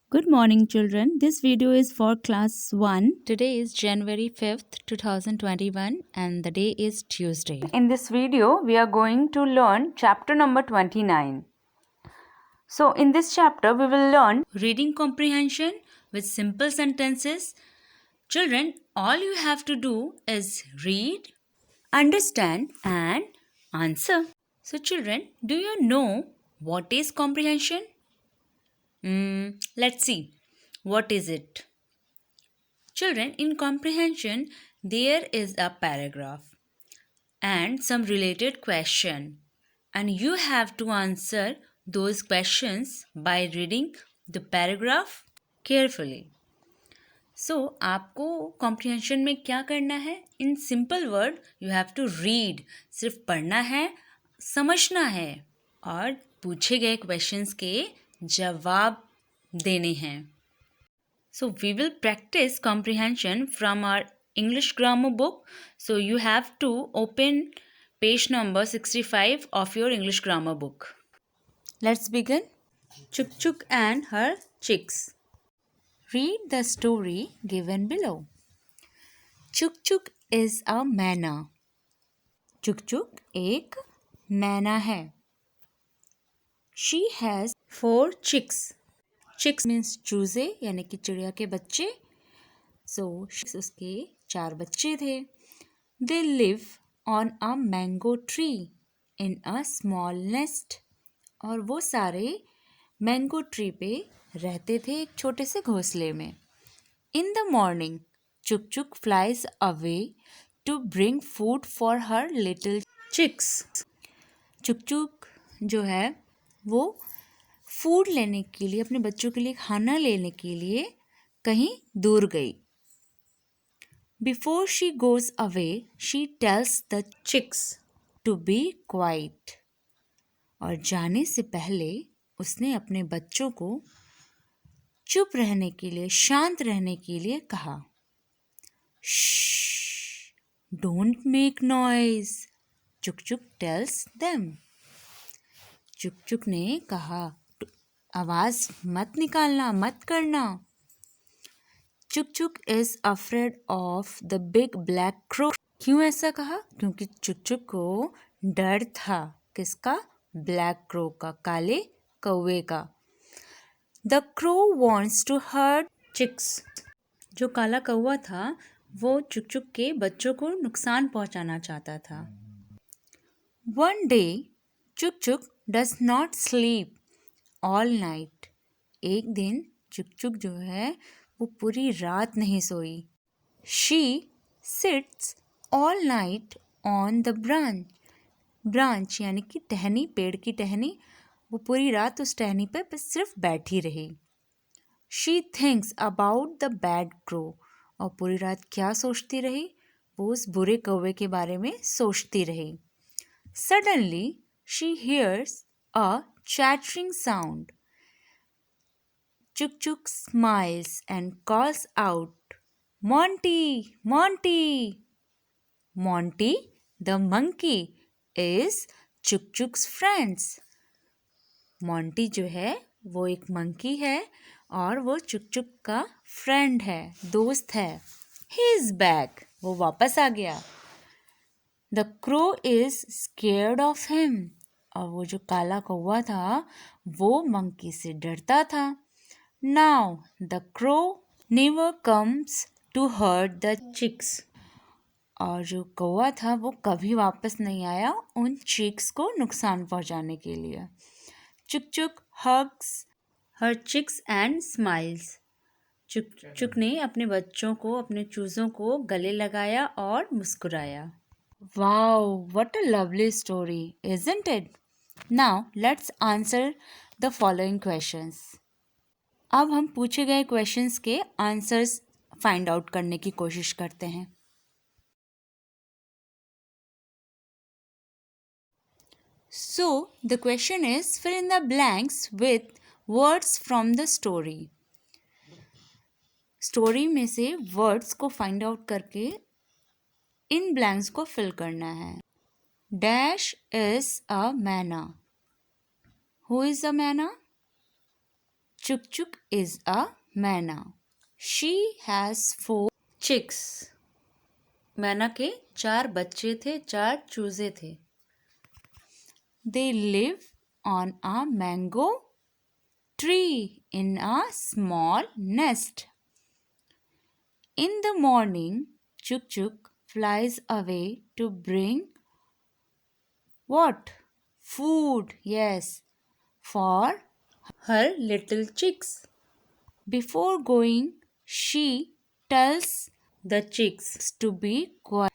Good morning, children. This video is for class 1. Today is January 5th, 2021, and the day is Tuesday. In this video, we are going to learn chapter number 29. So, in this chapter, we will learn Reading comprehension with simple sentences. Children, all you have to do is read, understand, and answer. So, children, do you know what is comprehension? Let's see. What is it? Children, in comprehension, there is a paragraph and some related question, and you have to answer those questions by reading the paragraph carefully. So, आपको comprehension में क्या करना है? In simple word, you have to read. सिर्फ पढ़ना है, समझना है और पूछे गए questions के जवाब देने हैं. So we will practice comprehension from our English grammar book. So you have to open page number 65 of your English grammar book. Let's begin. Chuk Chuk and her chicks. Read the story given below. Chuk Chuk is a मैना. Chuk Chuk एक मैना है. She has 4 chicks. Chicks means चूजे यानी कि चिड़िया के बच्चे. So उसके 4 बच्चे थे. They live on a mango tree in a small nest. और वो सारे मैंगो ट्री पे रहते थे एक छोटे से घोंसले में. In the morning, Chuk Chuk flies away to bring food for her little chicks. चुक चुक जो है वो फूड लेने के लिए, अपने बच्चों के लिए खाना लेने के लिए कहीं दूर गई. Before she goes away, she tells the chicks to be quiet. और जाने से पहले उसने अपने बच्चों को चुप रहने के लिए, शांत रहने के लिए कहा. Shh, don't make noise. चुक चुक tells them. चुक चुक ने कहा, आवाज मत निकालना, मत करना. चुक चुक is afraid of the big black crow. क्यों ऐसा कहा? क्योंकि चुक चुक को डर था. किसका? ब्लैक क्रो का, काले कौवे का. The crow wants to hurt chicks. जो काला कौवा था वो चुक चुक के बच्चों को नुकसान पहुंचाना चाहता था. वन डे चुक चुक does not sleep all night. एक दिन चुक चुक जो है वो पूरी रात नहीं सोई. She seats all night on the branch यानी कि टहनी, पेड़ की टहनी. वो पूरी रात उस टहनी पर बस सिर्फ बैठी रही. She thinks about the bad crow. और पूरी रात क्या सोचती रही? वो उस बुरे कौवे के बारे में सोचती रही. Suddenly she hears a chattering sound. Chuk Chuk smiles and calls out, Monty, Monty. Monty, the monkey, is Chuk Chuk's friends. Monty जो है वो एक मंकी है और वो चुक चुक का फ्रेंड है, दोस्त है. He is back. वो वापस आ गया. The crow is scared of him. और वो जो काला कौवा था वो मंकी से डरता था. Now the crow never comes to hurt the chicks. और जो कौवा था वो कभी वापस नहीं आया उन चिक्स को नुकसान पहुंचाने के लिए. चुक चुक hugs her chicks and smiles. चुक चुक ने अपने बच्चों को, अपने चूज़ों को गले लगाया और मुस्कुराया. Wow, what a lovely story, isn't it? Now let's answer the following questions. अब हम पूछे गए क्वेश्चंस के आंसर्स फाइंड आउट करने की कोशिश करते हैं. So the question is, fill in the blanks with words from the story. Story में से वर्ड्स को फाइंड आउट करके इन ब्लैंक्स को फिल करना है. डैश इज अ मैना. हु इज अ मैना? Chuk Chuk is a मैना. She has 4 chicks. मैना के 4 बच्चे थे, 4 चूजे थे. They live on a mango tree in a small nest. In the morning, Chuk Chuk flies away to bring what? Food, yes, for her little chicks. Before going, she tells the chicks to be quiet.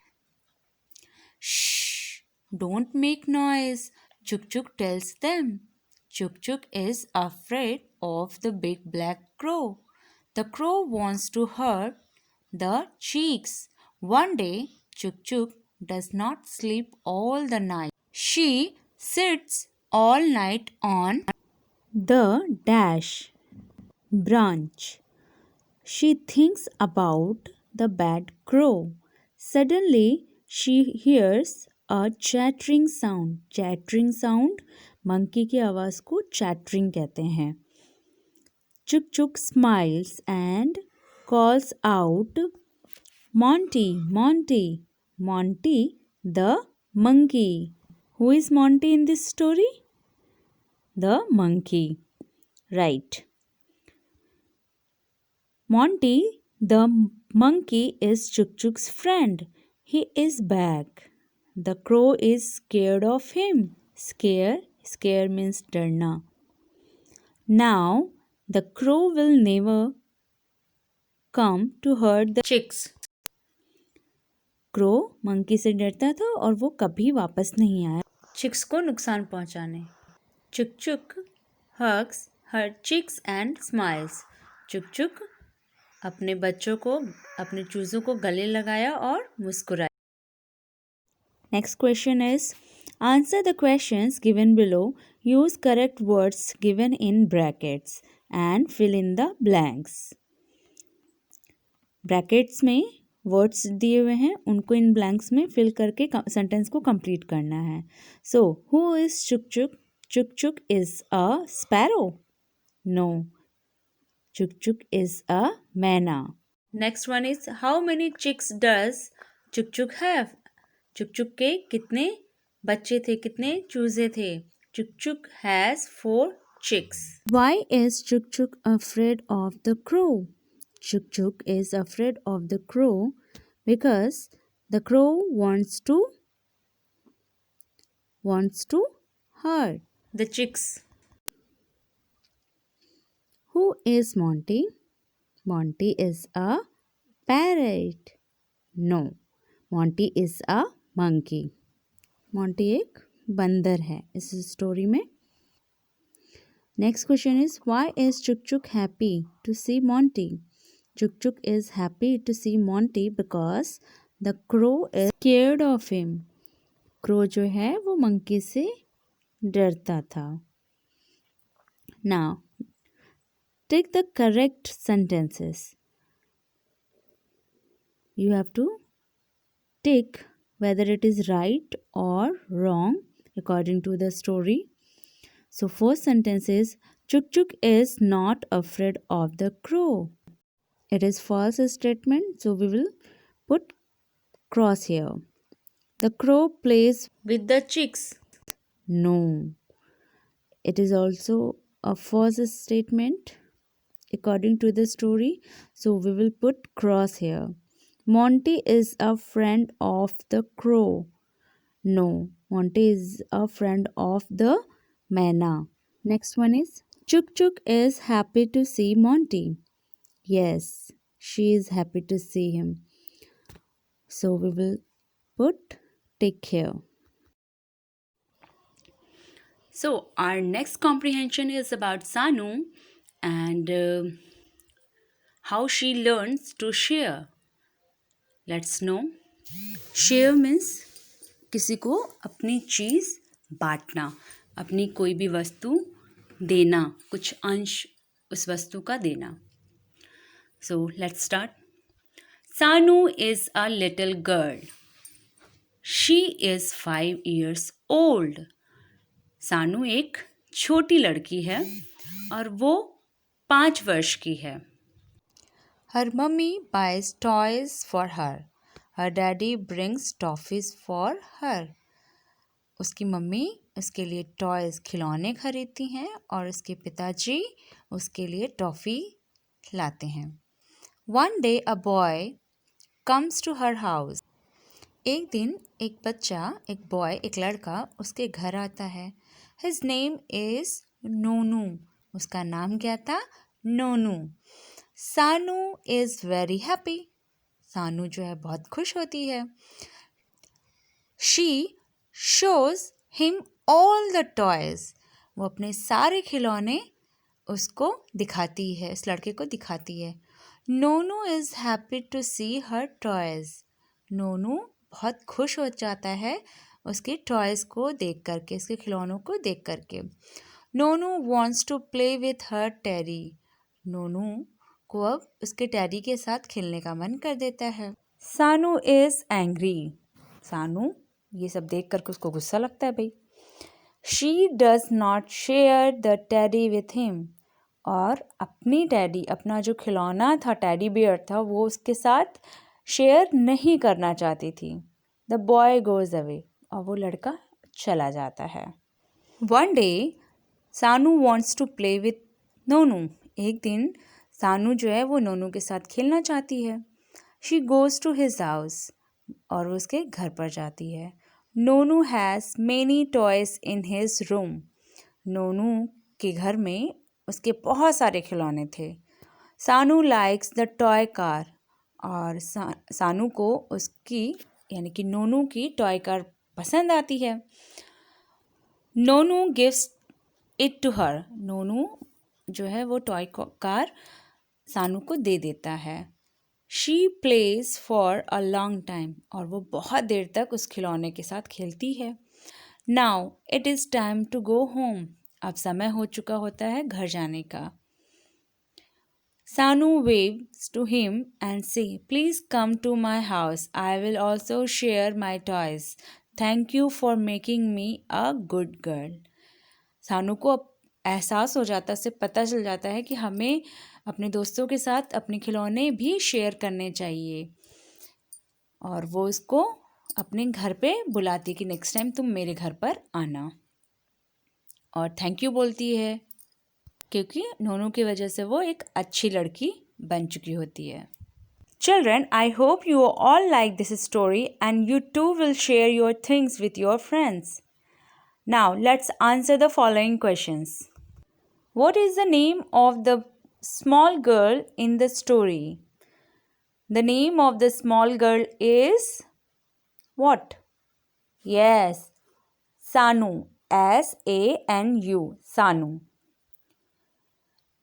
Shh, don't make noise, Chuk Chuk tells them. Chuk Chuk is afraid of the big black crow. The crow wants to hurt the chicks. One day, Chuk Chuk does not sleep all the night. She sits all night on the dash branch. She thinks about the bad crow. Suddenly, she hears a chattering sound. Chattering sound, monkey की आवाज़ को chattering कहते हैं. Chuk Chuk smiles and calls out, Monty, Monty, Monty the monkey. Who is Monty in this story? The monkey. Right. Monty the monkey is Chuk Chuk's friend. He is back. The crow is scared of him. Scare means डरना. Now the crow will never come to hurt the chicks. Crow monkey से डरता था और वो कभी वापस नहीं आया चिक्स को नुकसान पहुंचाने. Chuk Chuk hugs her chicks and smiles. Chuk Chuk अपने बच्चों को, अपने चूजों को गले लगाया और मुस्कुराया. Next question is answer the questions given below. Use correct words given in brackets and fill in the blanks. Brackets में वर्ड्स दिए हुए हैं, उनको इन ब्लैंक्स में फिल करके सेंटेंस को कंप्लीट करना है. सो हु इज चुक चुक? चुक चुक इज अ स्पैरो? नो, चुक चुक is a myna. Next one is how many chicks does Chuk Chuk have? चुक चुक के कितने बच्चे थे, कितने चूजे थे? चुक चुक has 4 chicks. Why is Chuk Chuk afraid of the crow? Chuk Chuk is afraid of the crow because the crow wants to hurt the chicks. Who is Monty? Monty is a parrot. No, Monty is a monkey. Monty एक बंदर है इस story में. Next question is why is Chuk Chuk happy to see Monty? Chuk Chuk is happy to see Monty because the crow is scared of him. Crow जो है वो monkey से डरता था. Now, take the correct sentences. You have to tick whether it is right or wrong according to the story. So first sentence is Chuk Chuk is not afraid of the crow. It is false statement, so we will put cross here. The crow plays with the chicks. No, it is also a false statement according to the story, so we will put cross here. Monty is a friend of the crow. No, Monty is a friend of the मैना. Next one is Chuk Chuk is happy to see Monty. Yes, she is happy to see him. So we will put tick here. So our next comprehension is about Sanu and how she learns to share. Let's know. Share means किसी को अपनी चीज़ बांटना, अपनी कोई भी वस्तु देना, कुछ अंश उस वस्तु का देना. So let's start. Sanu is a little girl. She is 5 years old. सानू एक छोटी लड़की है और वो 5 वर्ष की है। Her mummy buys toys for her. Her daddy brings toffees for her. उसकी मम्मी उसके लिए टॉयज खिलौने खरीदती हैं और उसके पिताजी उसके लिए टॉफ़ी लाते हैं। One day a boy comes to her house. एक दिन एक बच्चा, एक लड़का उसके घर आता है। His name is नोनू। उसका नाम क्या था? नोनू। सानू इज़ वेरी हैप्पी। सानू जो है बहुत खुश होती है। She shows him all the toys. वो अपने सारे खिलौने उसको दिखाती है, इस लड़के को दिखाती है। Nonu is happy to see her toys. Nonu बहुत खुश हो जाता है उसके टॉयज़ को देख करके, उसके खिलौनों को देख करके। Nonu wants to play with her teddy. Nonu को अब उसके टेडी के साथ खेलने का मन कर देता है। सानू इज़ एंग्री। सानू ये सब देख करके उसको गुस्सा लगता है भाई। She does not share the teddy with him. और अपनी टेडी, अपना जो खिलौना था, टेडी बियर था, वो उसके साथ शेयर नहीं करना चाहती थी। The boy goes away. और वो लड़का चला जाता है। वन डे सानू वॉन्ट्स टू प्ले विथ नोनू। एक दिन सानू जो है वो नोनू के साथ खेलना चाहती है। She goes to his house. और वो उसके घर पर जाती है। Nonu has many toys in his room. Nonu के घर में उसके बहुत सारे खिलौने थे। सानू लाइक्स द टॉय कार। और सानू को उसकी यानी कि नोनू की टॉय कार पसंद आती है। नोनू गिव्स इट टू हर। नोनू जो है वो टॉय कार सानू को दे देता है। She plays for a long time. और वो बहुत देर तक उस खिलौने के साथ खेलती है। Now it is time to go home. अब समय हो चुका होता है घर जाने का। सानू waves to him and say, "Please come to my house. I will also share my toys. Thank you for making me a good girl." सानू को अब एहसास हो जाता है, उससे पता चल जाता है कि हमें अपने दोस्तों के साथ अपने खिलौने भी शेयर करने चाहिए। और वो उसको अपने घर पे बुलाती कि नेक्स्ट टाइम तुम मेरे घर पर आना। और थैंक यू बोलती है क्योंकि नोनू की वजह से वो एक अच्छी लड़की बन चुकी होती है। Children, I hope you all like this story and you too will share your things with your friends. Now, let's answer the following questions. What is the name of the small girl in the story? The name of the small girl is what? Yes, Sanu. S-A-N-U. Sanu.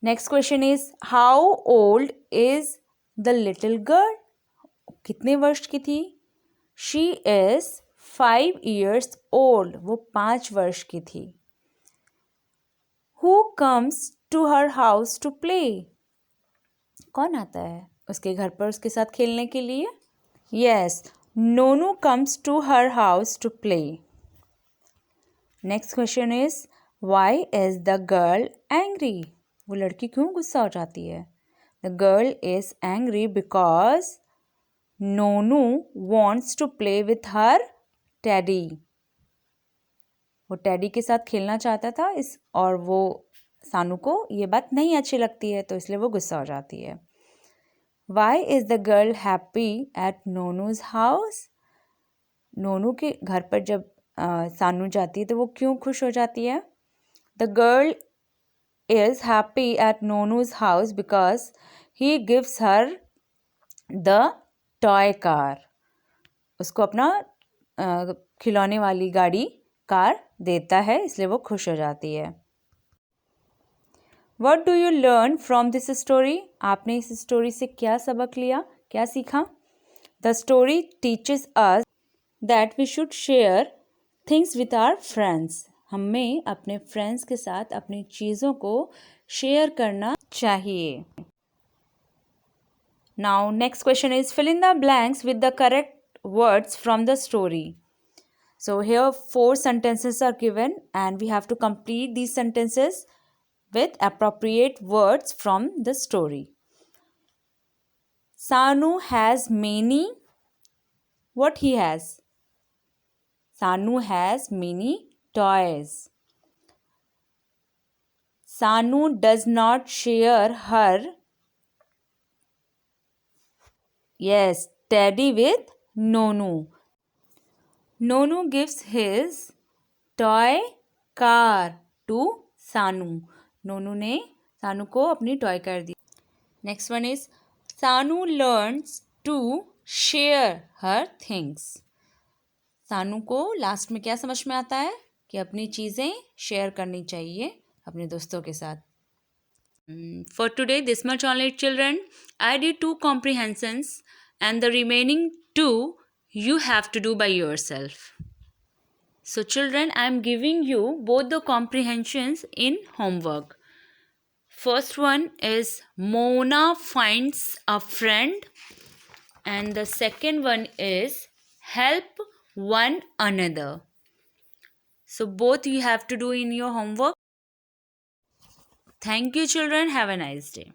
Next question is, how old is the little girl? कितने वर्ष की थी? She is 5 years old. वो 5 वर्ष की थी. Who comes to her house to play? कौन आता है उसके घर पर उसके साथ खेलने के लिए? Yes, Nonu comes to her house to play. Next question is, why is the girl angry? वो लड़की क्यों गुस्सा हो जाती है? The girl is angry because Nonu wants to play with her teddy. वो टेडी के साथ खेलना चाहता था और वो सानू को ये बात नहीं अच्छी लगती है तो इसलिए वो गुस्सा हो जाती है। Why is the girl happy at Nonu's house? नोनू के घर पर जब सानू जाती है तो वो क्यों खुश हो जाती है? The girl is happy at Nonu's house because he gives her the toy car. उसको अपना खिलौने वाली गाड़ी कार देता है इसलिए वो खुश हो जाती है। What do you learn from this story? आपने इस स्टोरी से क्या सबक लिया, क्या सीखा? The story teaches us that we should share things with our friends. हमें अपने फ्रेंड्स के साथ अपनी चीज़ों को शेयर करना चाहिए। Now next question is, fill in the blanks with the correct words from the story. So here 4 sentences are given and we have to complete these sentences with appropriate words from the story. Sanu has many. What he has? Sanu has many toys. Sanu does not share her, yes, teddy with Nonu. Nonu gives his toy car to Sanu. Nonu ने सानू को अपनी toy car the. Next one is Sanu learns to share her things. सानू को last में क्या समझ में आता है कि अपनी चीज़ें शेयर करनी चाहिए अपने दोस्तों के साथ. For today, this much only, children. I did 2 comprehensions and the remaining 2 you have to do by yourself. So children, I am giving you both the comprehensions in homework. First one is Mona finds a friend and the second one is help one another. So both you have to do in your homework. Thank you children. Have a nice day.